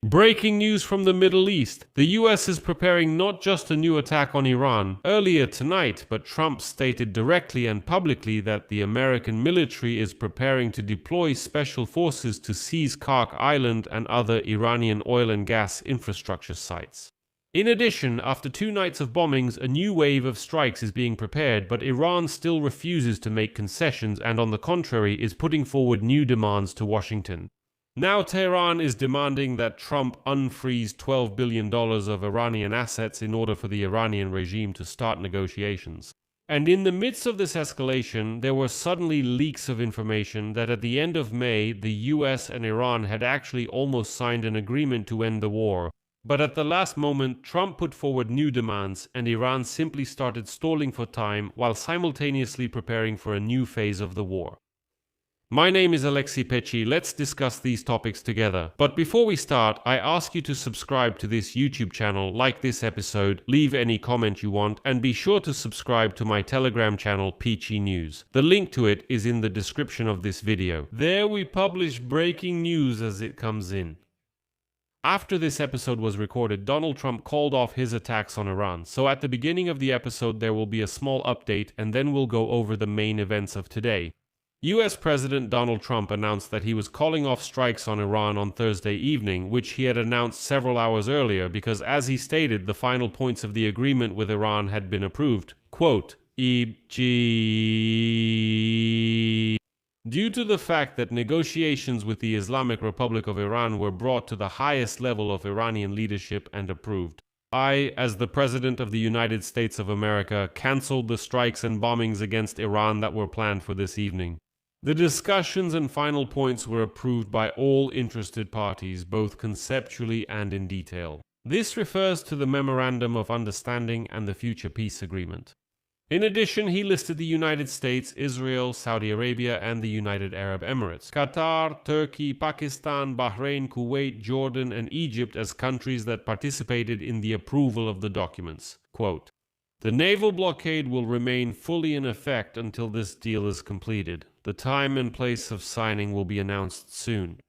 Breaking news from the Middle East. The US is preparing not just a new attack on Iran earlier tonight, but Trump stated directly and publicly that the American military is preparing to deploy special forces to seize Kark Island and other Iranian oil and gas infrastructure sites. In addition, after 2 nights of bombings, a new wave of strikes is being prepared, but Iran still refuses to make concessions and, on the contrary, is putting forward new demands to Washington. Now Tehran is demanding that Trump unfreeze $12 billion of Iranian assets in order for the Iranian regime to start negotiations. And in the midst of this escalation, there were suddenly leaks of information that at the end of May, the US and Iran had actually almost signed an agreement to end the war. But at the last moment, Trump put forward new demands, and Iran simply started stalling for time while simultaneously preparing for a new phase of the war. My name is Alexei Pechi. Let's discuss these topics together. But before we start, I ask you to subscribe to this YouTube channel, like this episode, leave any comment you want, and be sure to subscribe to my Telegram channel, Peachy News. The link to it is in the description of this video. There we publish breaking news as it comes in. After this episode was recorded, Donald Trump called off his attacks on Iran. So at the beginning of the episode, there will be a small update, and then we'll go over the main events of today. US President Donald Trump announced that he was calling off strikes on Iran on Thursday evening, which he had announced several hours earlier because, as he stated, the final points of the agreement with Iran had been approved. Quote, e.g. Due to the fact that negotiations with the Islamic Republic of Iran were brought to the highest level of Iranian leadership and approved, I, as the President of the United States of America, cancelled the strikes and bombings against Iran that were planned for this evening. The discussions and final points were approved by all interested parties, both conceptually and in detail. This refers to the Memorandum of Understanding and the Future Peace Agreement. In addition, he listed the United States, Israel, Saudi Arabia, and the United Arab Emirates, Qatar, Turkey, Pakistan, Bahrain, Kuwait, Jordan, and Egypt as countries that participated in the approval of the documents. Quote, the naval blockade will remain fully in effect until this deal is completed. The time and place of signing will be announced soon.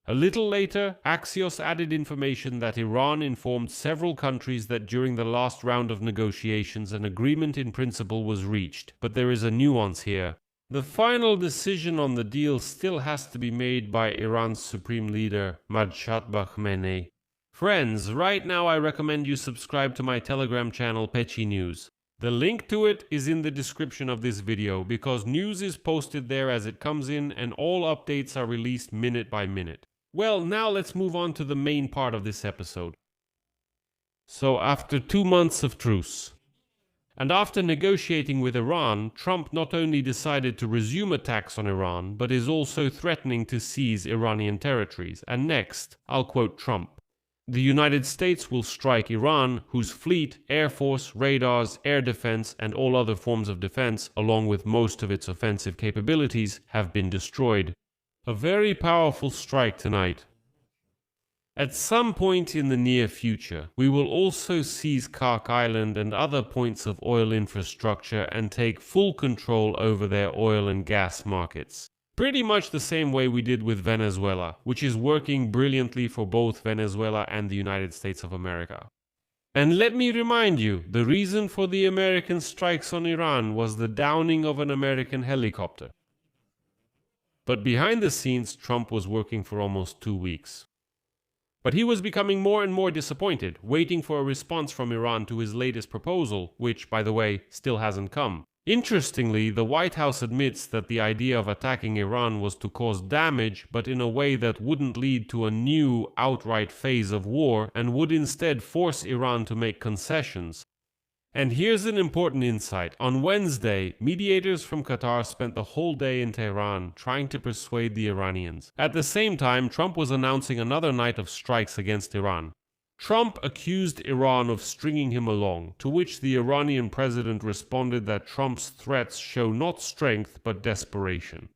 A little later, Axios added information that Iran informed several countries that during the last round of negotiations an agreement in principle was reached, but there is a nuance here. The final decision on the deal still has to be made by Iran's supreme leader, Majtaba Khamenei. Friends, right now I recommend you subscribe to my Telegram channel, Peachy News. The link to it is in the description of this video because news is posted there as it comes in and all updates are released minute by minute. Well, now let's move on to the main part of this episode. So after 2 months of truce, and after negotiating with Iran, Trump not only decided to resume attacks on Iran, but is also threatening to seize Iranian territories. And next, I'll quote Trump. The United States will strike Iran, whose fleet, air force, radars, air defense, and all other forms of defense, along with most of its offensive capabilities, have been destroyed. A very powerful strike tonight. At some point in the near future, we will also seize Kark Island and other points of oil infrastructure and take full control over their oil and gas markets. Pretty much the same way we did with Venezuela, which is working brilliantly for both Venezuela and the United States of America. And let me remind you, the reason for the American strikes on Iran was the downing of an American helicopter. But behind the scenes, Trump was working for almost 2 weeks. But he was becoming more and more disappointed, waiting for a response from Iran to his latest proposal, which, by the way, still hasn't come. Interestingly, the White House admits that the idea of attacking Iran was to cause damage, but in a way that wouldn't lead to a new, outright phase of war and would instead force Iran to make concessions. And here's an important insight. On Wednesday, mediators from Qatar spent the whole day in Tehran trying to persuade the Iranians. At the same time, Trump was announcing another night of strikes against Iran. Trump accused Iran of stringing him along, to which the Iranian president responded that Trump's threats show not strength but desperation.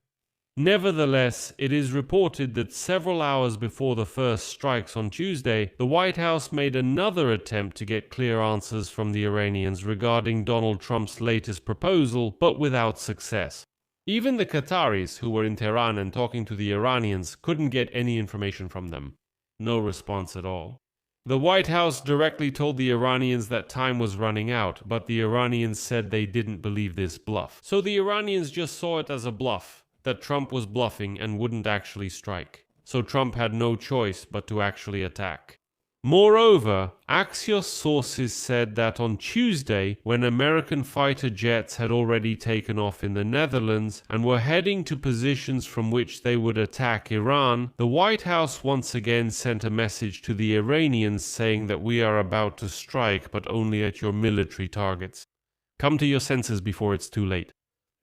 Nevertheless, it is reported that several hours before the first strikes on Tuesday, the White House made another attempt to get clear answers from the Iranians regarding Donald Trump's latest proposal, but without success. Even the Qataris, who were in Tehran and talking to the Iranians, couldn't get any information from them. No response at all. The White House directly told the Iranians that time was running out, but the Iranians said they didn't believe this bluff. So the Iranians just saw it as a bluff, that Trump was bluffing and wouldn't actually strike. So Trump had no choice but to actually attack. Moreover, Axios sources said that on Tuesday, when American fighter jets had already taken off in the Netherlands and were heading to positions from which they would attack Iran, the White House once again sent a message to the Iranians saying that we are about to strike, but only at your military targets. Come to your senses before it's too late.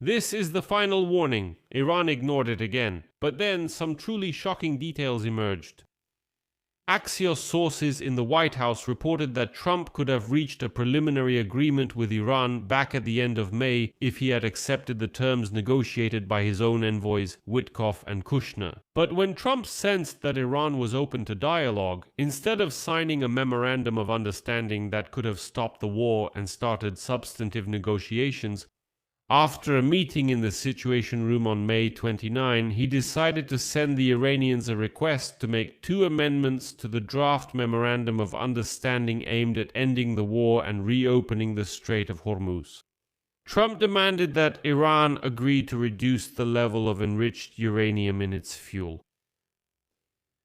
This is the final warning. Iran ignored it again, but then some truly shocking details emerged. Axios sources in the White House reported that Trump could have reached a preliminary agreement with Iran back at the end of May if he had accepted the terms negotiated by his own envoys Witkoff and Kushner. But when Trump sensed that Iran was open to dialogue, instead of signing a memorandum of understanding that could have stopped the war and started substantive negotiations, after a meeting in the Situation Room on May 29, he decided to send the Iranians a request to make 2 amendments to the draft Memorandum of Understanding aimed at ending the war and reopening the Strait of Hormuz. Trump demanded that Iran agree to reduce the level of enriched uranium in its fuel.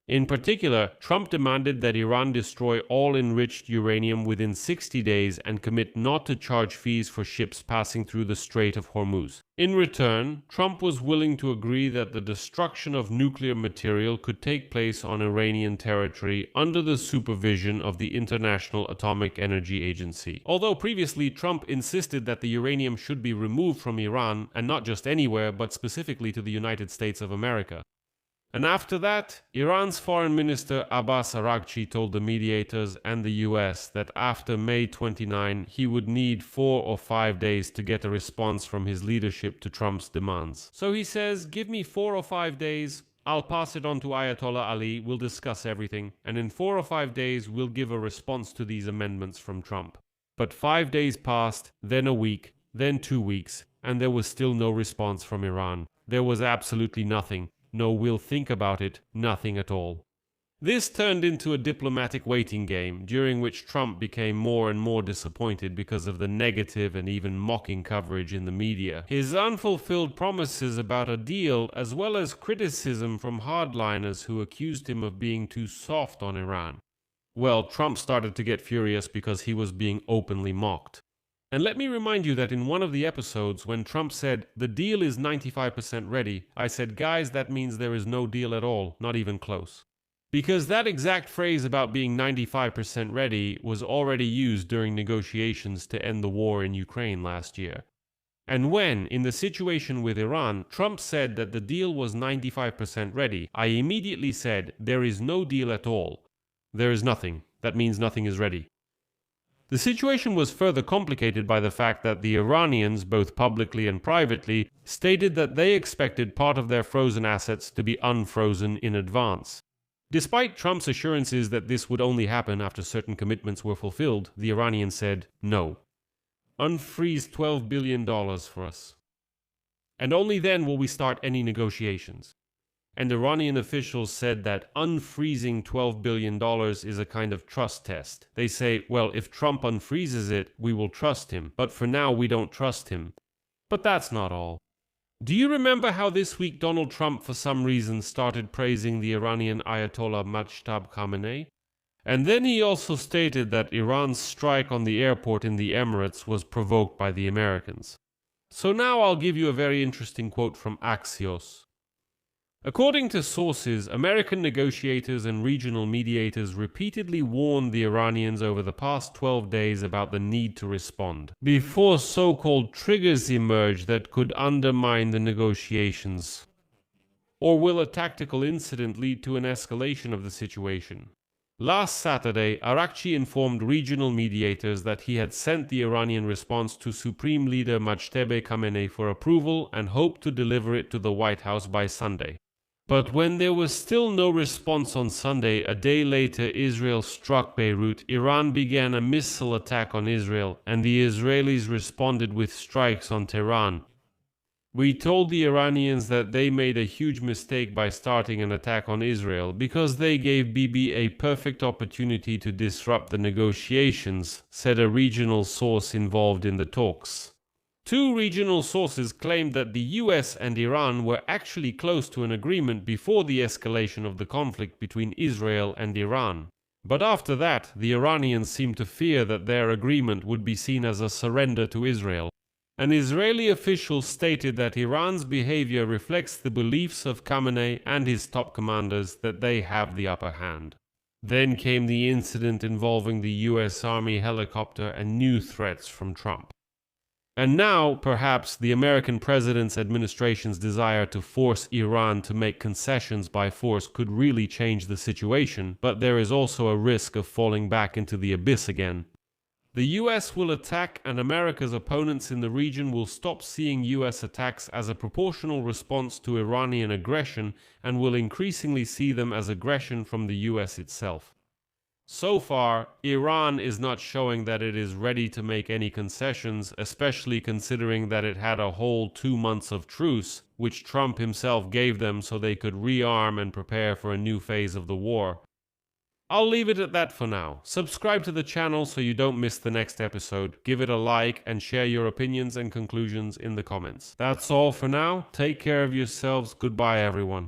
In particular, Trump demanded that Iran destroy all enriched uranium within 60 days and commit not to charge fees for ships passing through the Strait of Hormuz. In return, Trump was willing to agree that the destruction of nuclear material could take place on Iranian territory under the supervision of the International Atomic Energy Agency. Although previously Trump insisted that the uranium should be removed from Iran, and not just anywhere, but specifically to the United States of America. And after that, Iran's Foreign Minister Abbas Araghchi told the mediators and the US that after May 29, he would need 4 or 5 days to get a response from his leadership to Trump's demands. So he says, give me 4 or 5 days, I'll pass it on to Ayatollah Ali, we'll discuss everything, and in 4 or 5 days we'll give a response to these amendments from Trump. But 5 days passed, then a week, then 2 weeks, and there was still no response from Iran. There was absolutely nothing. No, we'll think about it, nothing at all. This turned into a diplomatic waiting game, during which Trump became more and more disappointed because of the negative and even mocking coverage in the media. His unfulfilled promises about a deal, as well as criticism from hardliners who accused him of being too soft on Iran. Well, Trump started to get furious because he was being openly mocked. And let me remind you that in one of the episodes, when Trump said, the deal is 95% ready, I said, guys, that means there is no deal at all, not even close. Because that exact phrase about being 95% ready was already used during negotiations to end the war in Ukraine last year. And when, in the situation with Iran, Trump said that the deal was 95% ready, I immediately said, there is no deal at all. There is nothing. That means nothing is ready. The situation was further complicated by the fact that the Iranians, both publicly and privately, stated that they expected part of their frozen assets to be unfrozen in advance. Despite Trump's assurances that this would only happen after certain commitments were fulfilled, the Iranians said, no. Unfreeze $12 billion for us. And only then will we start any negotiations. And Iranian officials said that unfreezing $12 billion is a kind of trust test. They say, well, if Trump unfreezes it, we will trust him. But for now, we don't trust him. But that's not all. Do you remember how this week Donald Trump, for some reason, started praising the Iranian Ayatollah Majtaba Khamenei? And then he also stated that Iran's strike on the airport in the Emirates was provoked by the Americans. So now I'll give you a very interesting quote from Axios. According to sources, American negotiators and regional mediators repeatedly warned the Iranians over the past 12 days about the need to respond, before so-called triggers emerge that could undermine the negotiations. Or will a tactical incident lead to an escalation of the situation? Last Saturday, Araghchi informed regional mediators that he had sent the Iranian response to Supreme Leader Majtaba Khamenei for approval and hoped to deliver it to the White House by Sunday. But when there was still no response on Sunday, a day later Israel struck Beirut, Iran began a missile attack on Israel, and the Israelis responded with strikes on Tehran. We told the Iranians that they made a huge mistake by starting an attack on Israel because they gave Bibi a perfect opportunity to disrupt the negotiations, said a regional source involved in the talks. Two regional sources claimed that the US and Iran were actually close to an agreement before the escalation of the conflict between Israel and Iran. But after that, the Iranians seemed to fear that their agreement would be seen as a surrender to Israel. An Israeli official stated that Iran's behavior reflects the beliefs of Khamenei and his top commanders that they have the upper hand. Then came the incident involving the US Army helicopter and new threats from Trump. And now, perhaps, the American president's administration's desire to force Iran to make concessions by force could really change the situation, but there is also a risk of falling back into the abyss again. The US will attack, and America's opponents in the region will stop seeing US attacks as a proportional response to Iranian aggression and will increasingly see them as aggression from the US itself. So far, Iran is not showing that it is ready to make any concessions, especially considering that it had a whole 2 months of truce, which Trump himself gave them so they could rearm and prepare for a new phase of the war. I'll leave it at that for now. Subscribe to the channel so you don't miss the next episode. Give it a like and share your opinions and conclusions in the comments. That's all for now. Take care of yourselves. Goodbye, everyone.